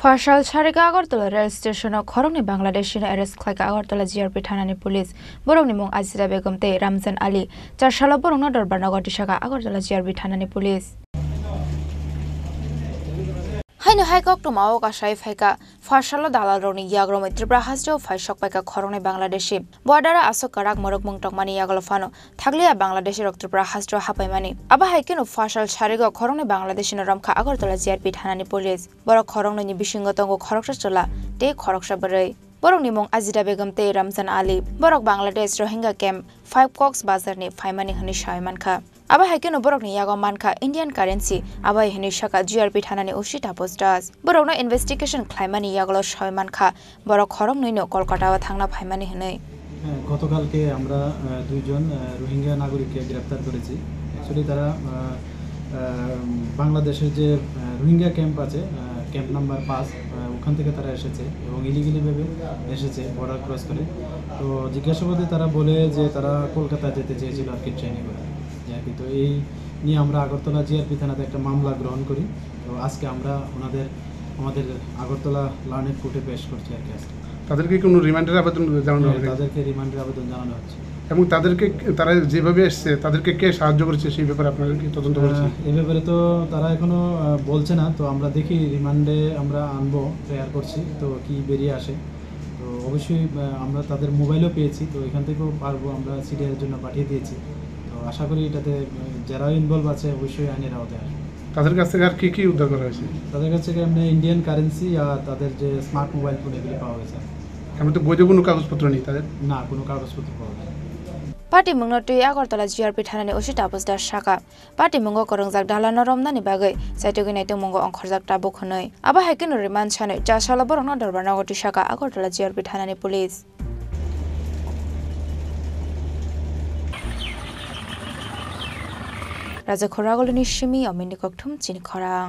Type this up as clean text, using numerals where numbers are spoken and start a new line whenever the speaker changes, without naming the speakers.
Faisal Sarika Agartala rail station খরংনি Bangladeshi arrest খাইকা Agartala GRP থানানি পুলিশ বরংনি মুং আজিরা বেগম তে রামজান আলী 4 সাল বরংনা দরবার নগর দিশাকা আগরতলা জিআরপি থানানি পুলিশ হাইনো হাইকা অক্টোমাও কাশাই ফাইকা ফয়সাল দালাল রনি ইয়াগ্র মৈত্রীপ্রা হাজরা ফাইসক পাইকা খরংনি বাংলাদেশি বর্ডারা আসক কারাক মরক মুংটকমানি ইয়াগল ফানো থাকলিয়া বাংলাদেশের রক্তপ্রা হাজরা হাপাইমানি আবা হাইকেনো ফয়সাল সারিকা খরংনি বাংলাদেশি রমখা আগরতলা জিআরপি থানানি পুলিশ বড় খরংনি বিসিংগতঙ্গ খরকসা চলা তে খরকসা বরই বরংনি মুং আজিরা বেগম তে রামজান আলী বরক বাংলাদেশ রোহিঙ্গা ক্যাম্প 5 কক্স বাজারনি ফাইমানি হনি সায়মানখা আবা হাইকেনো বরকনি ইয়াগম মানখা ইন্ডিয়ান কারেন্সি আবা হনি শাকা জিআরপি থানানি ওসি তাপসদাস বরকনা ইনভেস্টিগেশন খাইমানি ইয়াগল সায়মানখা বরক খরং নইনো কলকাতাও থাংনা ফাইমানি হনি
গতকালকে আমরা দুইজন রোহিঙ্গা নাগরিককে গ্রেফতার করেছি অ্যাকচুয়ালি তারা বাংলাদেশের যে রোহিঙ্গা ক্যাম্প আছে ক্যাম্প নাম্বার 5 ওখান থেকে তারা এসেছে এবং ইলিগালি ভাবে এসেছে বর্ডার ক্রস করে তো জিজ্ঞাসাবাদে তারা বলে যে তারা কলকাতা যেতে চেয়েছিল আর কি ট্রেনে করে আর কি তো এই নিয়ে আমরা আগরতলা জিআরপি থানাতে একটা মামলা গ্রহণ করি তো আজকে আমরা আমাদের আগরতলা লার্নেড কোর্টে পেশ করছি আর কি আজকে
তাদেরকে কোনো রিমান্ডের আবেদন জানানো হবে
তাদেরকে রিমান্ডের আবেদন জানানো হচ্ছে
এবং তাদেরকে তারা যেভাবে এসছে তাদেরকে কে সাহায্য করেছে সেই ব্যাপারে আপনারা কি তদন্ত করেছেন
এই ব্যাপারে তো তারা এখনো বলছে না তো আমরা দেখি রিমান্ডে আমরা আনবো প্রেয়ার করছি তো কি বেরিয়ে আসে তো অবশ্যই আমরা তাদের মোবাইলও পেয়েছি তো এখান থেকেও পারবো আমরা সিডিআর জন্য পাঠিয়ে দিয়েছি তো আশা করি এটাতে যারা ইনভলভ আছে অবশ্যই আইনের আওতায় আসবে
তাদের কাছ থেকে আর কি কি উদ্ধার করা হয়েছে
তাদের কাছ থেকে এমনি ইন্ডিয়ান কারেন্সি আর তাদের যে স্মার্ট মোবাইল ফোন এগুলি পাওয়া গেছে
আমি তো বৈধ কোনো কাগজপত্র নেই তাদের
না কোনো কাগজপত্র পাওয়া যায়
পার্টি মুংনটুই আগরতলা জিআরপি থানানি ওসি তাপসদাস শাখা পার্টি মুঙ্গ করংজাক ডালানো রমনানি বাগৈ সাইটগৈ নাইতো মুঙ্গ অংখরজাক টাবুক হनै আবা হাইকেনো রিমান্ড ছাनै 4 সাল বরংনা দরবার নগরটি শাখা আগরতলা জিআরপি থানানি পুলিশ রাজা খরাগলনি সিমি অমিনি ককথুম চিনি খরাং।